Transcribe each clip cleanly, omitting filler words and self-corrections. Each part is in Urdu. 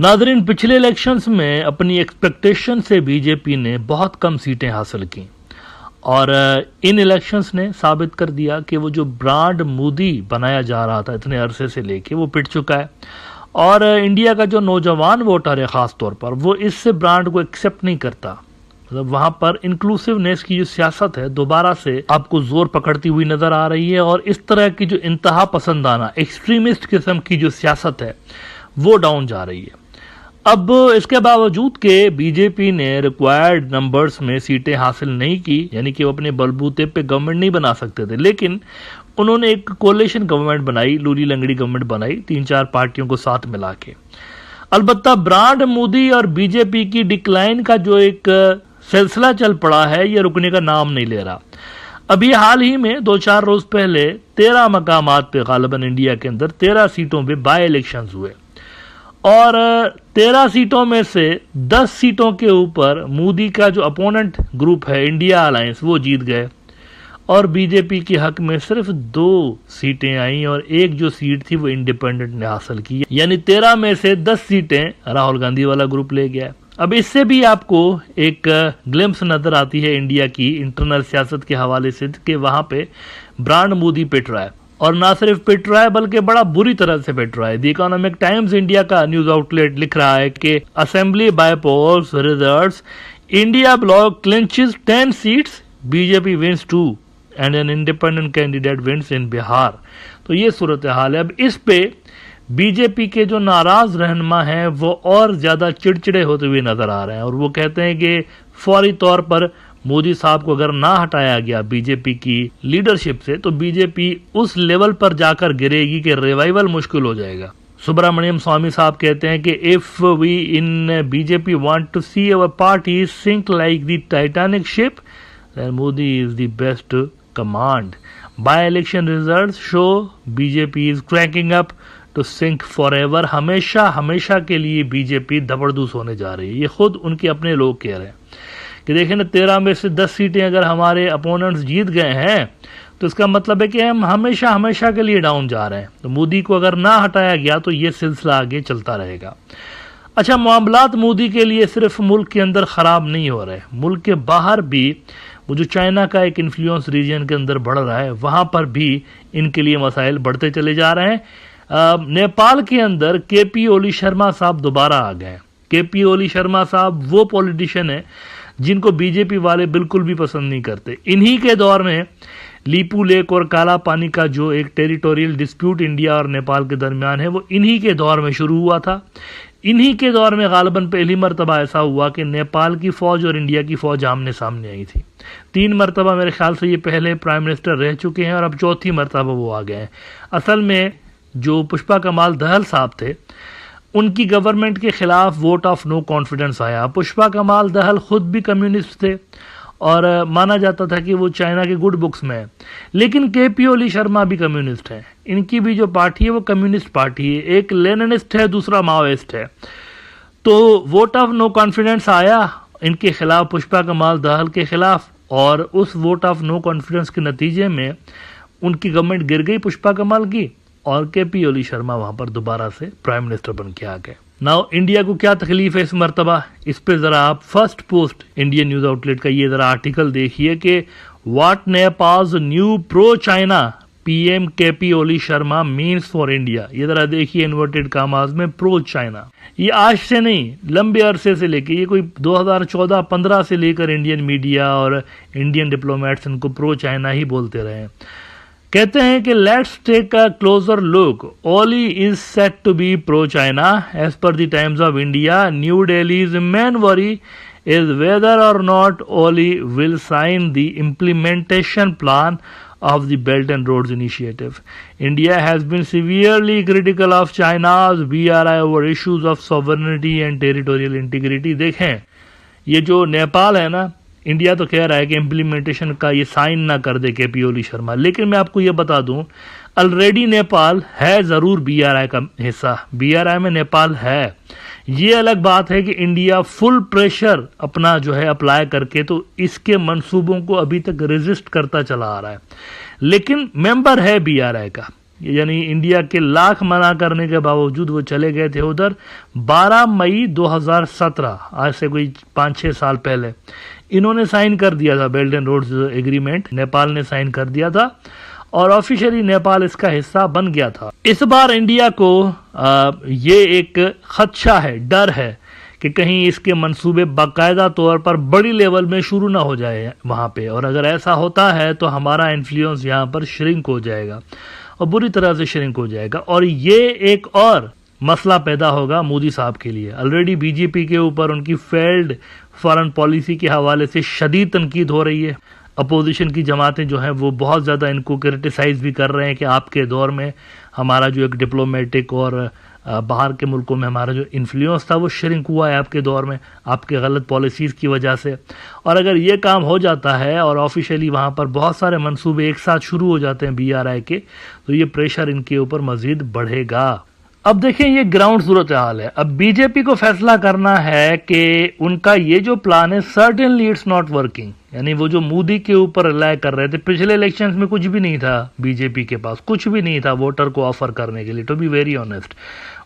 ناظرین، پچھلے الیکشنز میں اپنی ایکسپیکٹیشن سے بی جے پی نے بہت کم سیٹیں حاصل کی، اور ان الیکشنز نے ثابت کر دیا کہ وہ جو برانڈ مودی بنایا جا رہا تھا اتنے عرصے سے لے کے، وہ پٹ چکا ہے، اور انڈیا کا جو نوجوان ووٹر ہے خاص طور پر، وہ اس سے برانڈ کو ایکسیپٹ نہیں کرتا۔ مطلب وہاں پر انکلوسیونیس کی جو سیاست ہے دوبارہ سے آپ کو زور پکڑتی ہوئی نظر آ رہی ہے، اور اس طرح کی جو انتہا پسندانہ ایکسٹریمسٹ قسم کی جو سیاست ہے وہ ڈاؤن جا رہی ہے۔ اب اس کے باوجود کہ بی جے پی نے ریکوائرڈ نمبرز میں سیٹیں حاصل نہیں کی، یعنی کہ وہ اپنے بلبوتے پہ گورنمنٹ نہیں بنا سکتے تھے، لیکن انہوں نے ایک کولیشن گورنمنٹ بنائی، لولی لنگڑی گورنمنٹ بنائی 3-4 پارٹیوں کو ساتھ ملا کے۔ البتہ برانڈ مودی اور بی جے پی کی ڈکلائن کا جو ایک سلسلہ چل پڑا ہے، یہ رکنے کا نام نہیں لے رہا۔ ابھی حال ہی میں 2-4 روز پہلے 13 مقامات پہ غالباً انڈیا کے اندر 13 سیٹوں پہ بائی الیکشنز ہوئے، اور 13 سیٹوں میں سے 10 سیٹوں کے اوپر مودی کا جو اپوننٹ گروپ ہے انڈیا الائنس، وہ جیت گئے، اور بی جے پی کے حق میں صرف 2 سیٹیں آئیں، اور ایک جو سیٹ تھی وہ انڈیپینڈنٹ نے حاصل کی، یعنی 13 میں سے 10 سیٹیں راہل گاندھی والا گروپ لے گیا۔ اب اس سے بھی آپ کو ایک گلمپس نظر آتی ہے انڈیا کی انٹرنل سیاست کے حوالے سے کہ وہاں پہ برانڈ مودی پٹ رہا ہے، اور نہ صرف پٹ رہا ہے بلکہ بڑا بری طرح سے پٹ رہا ہے۔ دی اکانومک ٹائمز انڈیا کا نیوز آؤٹ لیٹ لکھ رہا ہے کہ assembly bypolls results, India bloc clinches 10 seats, B J P wins 2 and an independent candidate wins in Bihar. تو یہ صورتحال ہے۔ اب اس پہ بی جے پی کے جو ناراض رہنما ہیں وہ اور زیادہ چڑچڑے ہوتے ہوئے نظر آ رہے ہیں، اور وہ کہتے ہیں کہ فوری طور پر مودی صاحب کو اگر نہ ہٹایا گیا بی جے پی کی لیڈرشپ سے، تو be J P us level پر جا کر گرے گی کہ ریوائول مشکل ہو جائے گا۔ سبرامنیم سوامی صاحب کہتے ہیں کہ if we in BJP want to see our party sink like the Titanic ship, then Modi is the best command. By-election results show BJP is cranking up to sink forever. ہمیشہ کے لیے بی جے پی دبردوس ہونے جا رہی ہے۔ یہ خود ان کے اپنے لوگ کہہ رہے ہیں کہ دیکھیں نا، 13 میں سے 10 سیٹیں اگر ہمارے اپوننٹس جیت گئے ہیں تو اس کا مطلب ہے کہ ہم ہمیشہ کے لیے ڈاؤن جا رہے ہیں۔ تو مودی کو اگر نہ ہٹایا گیا تو یہ سلسلہ آگے چلتا رہے گا۔ اچھا، معاملات مودی کے لیے صرف ملک کے اندر خراب نہیں ہو رہے، ملک کے باہر بھی وہ جو چائنا کا ایک انفلوئنس ریجن کے اندر بڑھ رہا ہے، وہاں پر بھی ان کے لیے مسائل بڑھتے چلے جا رہے ہیں۔ نیپال کے اندر کے پی اولی شرما صاحب دوبارہ آ گئے ہیں۔ کے پی اولی شرما صاحب وہ پولیٹیشین ہیں جن کو بی جے پی والے بالکل بھی پسند نہیں کرتے۔ انہی کے دور میں لیپو لیک اور کالا پانی کا جو ایک ٹیریٹوریل ڈسپیوٹ انڈیا اور نیپال کے درمیان ہے، وہ انہی کے دور میں شروع ہوا تھا۔ انہی کے دور میں غالباً پہلی مرتبہ ایسا ہوا کہ نیپال کی فوج اور انڈیا کی فوج آمنے سامنے آئی تھی۔ 3 مرتبہ میرے خیال سے یہ پہلے پرائم منسٹر رہ چکے ہیں، اور اب 4تھی مرتبہ وہ آ گئے ہیں۔ اصل میں جو پشپا کمال دہل صاحب تھے، ان کی گورنمنٹ کے خلاف ووٹ آف نو کانفیڈنس آیا۔ پشپا کمال دہل خود بھی کمیونسٹ تھے، اور مانا جاتا تھا کہ وہ چائنا کے گڈ بکس میں ہیں، لیکن کے پی اولی شرما بھی کمیونسٹ ہیں۔ ان کی بھی جو پارٹی ہے وہ کمیونسٹ پارٹی ہے، ایک لیننسٹ ہے، دوسرا ماویسٹ ہے۔ تو ووٹ آف نو کانفیڈنس آیا ان کے خلاف، پشپا کمال دہل کے خلاف، اور اس ووٹ آف نو کانفیڈنس کے نتیجے میں ان کی گورنمنٹ گر گئی پشپا کمال کی، اور کے پی اولی شرما وہاں پر دوبارہ سے پرائم منسٹر بن کے آ گئے۔ ناؤ انڈیا کو کیا تکلیف ہے اس مرتبہ؟ اس پہ ذرا آپ Firstpost Indian news outlet کا یہ ذرا آرٹیکل دیکھیے کہ what Nepal's new pro China P M K P اولی شرما مینس فار انڈیا۔ یہ ذرا دیکھیے انورٹیڈ کاماز میں پرو چائنا۔ یہ آج سے نہیں، لمبے عرصے سے لے کے، یہ کوئی 2014-15 سے لے کر انڈین میڈیا اور انڈین ڈپلومیٹس ان کو پرو چائنا ہی بولتے رہے ہیں۔ کہتے ہیں کہ let's take a closer look, Oli is set to be pro China as per the Times of India. New dailies main worry is whether or not Oli will sign the implementation plan of the Belt and Roads Initiative. India has been severely critical of China's BRI over issues of sovereignty and territorial integrity. دیکھیں، یہ جو نیپال ہے نا، انڈیا تو کہہ رہا ہے کہ امپلیمنٹیشن کا یہ سائن نہ کر دے کے پی اولی شرما، لیکن میں آپ کو یہ بتا دوں آلریڈی نیپال ہے ضرور بی آر آئی کا حصہ، بی آر آئی میں نیپال ہے۔ یہ الگ بات ہے کہ انڈیا فل پریشر اپنا جو ہے اپلائی کر کے تو اس کے منصوبوں کو ابھی تک ریزسٹ کرتا چلا آ رہا ہے، لیکن ممبر ہے بی آر آئی کا۔ یعنی انڈیا کے لاکھ منع کرنے کے باوجود وہ چلے گئے تھے ادھر 12 مئی 2017، آج سے کوئی 5-6 سال پہلے انہوں نے سائن کر دیا تھا belt and roads agreement, Nepal نے سائن کر دیا تھا اور آفیشلی نیپال اس کا حصہ بن گیا تھا۔ اس بار انڈیا کو یہ ایک خدشہ ہے، ڈر ہے کہ کہیں اس کے منصوبے باقاعدہ طور پر بڑی لیول میں شروع نہ ہو جائے وہاں پہ، اور اگر ایسا ہوتا ہے تو ہمارا انفلوئنس یہاں پر شرنک ہو جائے گا اور بری طرح سے شرنک ہو جائے گا، اور یہ ایک اور مسئلہ پیدا ہوگا مودی صاحب کے لیے۔ آلریڈی بی جے پی کے اوپر ان کی فیلڈ فارن پالیسی کے حوالے سے شدید تنقید ہو رہی ہے، اپوزیشن کی جماعتیں جو ہیں وہ بہت زیادہ ان کو کرٹیسائز بھی کر رہے ہیں کہ آپ کے دور میں ہمارا جو ایک ڈپلومیٹک اور باہر کے ملکوں میں ہمارا جو انفلوئنس تھا وہ شرنک ہوا ہے آپ کے دور میں، آپ کے غلط پالیسیز کی وجہ سے۔ اور اگر یہ کام ہو جاتا ہے اور آفیشلی وہاں پر بہت سارے منصوبے ایک ساتھ شروع ہو جاتے ہیں بی آر آئی کے، تو یہ پریشر ان کے اوپر مزید بڑھے گا۔ اب دیکھیں یہ گراؤنڈ صورتحال ہے، اب بی جے پی کو فیصلہ کرنا ہے کہ ان کا یہ جو پلان ہے سرٹنلی اٹس ناٹ ورکنگ، یعنی وہ جو مودی کے اوپر ریلائی کر رہے تھے، پچھلے الیکشنز میں کچھ بھی نہیں تھا بی جے پی کے پاس، کچھ بھی نہیں تھا ووٹر کو آفر کرنے کے لیے، ٹو بی ویری آنیسٹ۔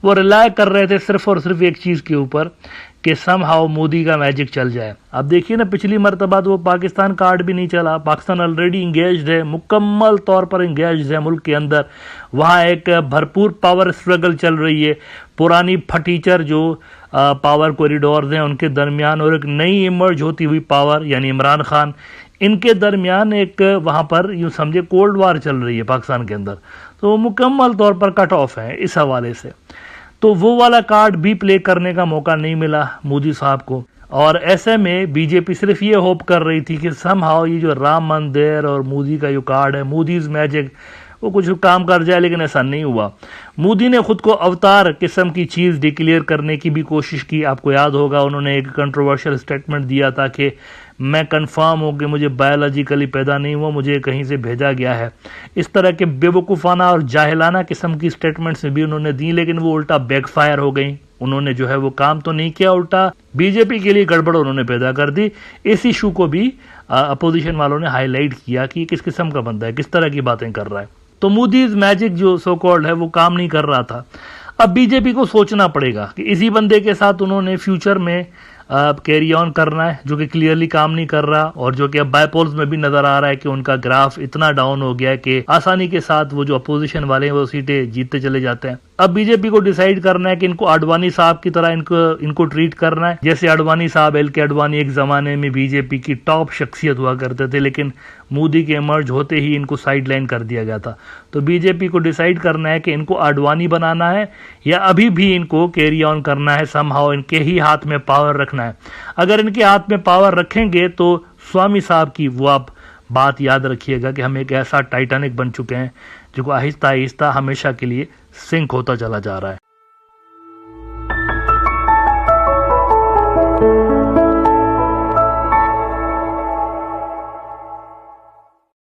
وہ ریلائی کر رہے تھے صرف اور صرف ایک چیز کے اوپر کہ سم ہاؤ مودی کا میجک چل جائے۔ اب دیکھیے نا پچھلی مرتبہ تو وہ پاکستان کارڈ بھی نہیں چلا، پاکستان آلریڈی انگیجڈ ہے، مکمل طور پر انگیجڈ ہے ملک کے اندر، وہاں ایک بھرپور پاور اسٹرگل چل رہی ہے، پرانی پھٹیچر جو پاور کوریڈورز ہیں ان کے درمیان اور ایک نئی ایمرج ہوتی ہوئی پاور یعنی عمران خان، ان کے درمیان ایک وہاں پر یوں سمجھے کولڈ وار چل رہی ہے پاکستان کے اندر، تو وہ مکمل طور پر کٹ آف ہے اس حوالے سے۔ تو وہ والا کارڈ بھی پلے کرنے کا موقع نہیں ملا مودی صاحب کو، اور ایسے میں بی جے پی صرف یہ ہوپ کر رہی تھی کہ سم ہاؤ یہ جو رام مندر اور مودی کا جو کارڈ ہے، مودیز میجک، وہ کچھ کام کر جائے، لیکن ایسا نہیں ہوا۔ مودی نے خود کو اوتار قسم کی چیز ڈکلیئر کرنے کی بھی کوشش کی، آپ کو یاد ہوگا انہوں نے ایک کنٹروورشل اسٹیٹمنٹ دیا تھا کہ میں کنفرم ہوں کہ مجھے بایولوجیکلی پیدا نہیں ہوا، مجھے کہیں سے بھیجا گیا ہے۔ اس طرح کے بے وقوفانہ اور جاہلانہ قسم کی اسٹیٹمنٹس بھی انہوں نے دی، لیکن وہ الٹا بیک فائر ہو گئیں، انہوں نے جو ہے وہ کام تو نہیں کیا، الٹا بی جے پی کے لیے گڑبڑ انہوں نے پیدا کر دی۔ اس ایشو کو بھی اپوزیشن والوں نے ہائی لائٹ کیا کہ یہ کس قسم کا بندہ ہے، کس طرح کی باتیں کر رہا ہے۔ تو مودیز میجک جو سو کالڈ ہے وہ کام نہیں کر رہا تھا۔ اب بی جے پی کو سوچنا پڑے گا کہ اسی بندے کے ساتھ انہوں نے فیوچر میں کیری آن کرنا ہے، جو کہ کلیئرلی کام نہیں کر رہا، اور جو کہ اب بائی پولز میں بھی نظر آ رہا ہے کہ ان کا گراف اتنا ڈاؤن ہو گیا ہے کہ آسانی کے ساتھ وہ جو اپوزیشن والے ہیں وہ سیٹیں جیتتے چلے جاتے ہیں۔ اب بی جے پی کو ڈیسائیڈ کرنا ہے کہ ان کو اڈوانی صاحب کی طرح ان کو ٹریٹ کرنا ہے، جیسے اڈوانی صاحب ایل کے اڈوانی ایک زمانے میں بی جے پی کی ٹاپ شخصیت ہوا کرتے تھے، لیکن مودی کے ایمرج ہوتے ہی ان کو سائیڈ لائن کر دیا گیا تھا۔ تو بی جے پی کو ڈیسائیڈ کرنا ہے کہ ان کو اڈوانی بنانا ہے یا ابھی بھی ان کو کیری آن کرنا ہے، سم ہاؤ ان کے ہی ہاتھ میں پاور رکھنا ہے۔ اگر ان کے ہاتھ میں پاور رکھیں گے تو سوامی صاحب کی وہ آپ بات یاد رکھیے گا کہ ہم ایک ایسا ٹائٹینک بن چکے ہیں جو آہستہ آہستہ ہمیشہ کے لیے سنک ہوتا چلا جا رہا ہے۔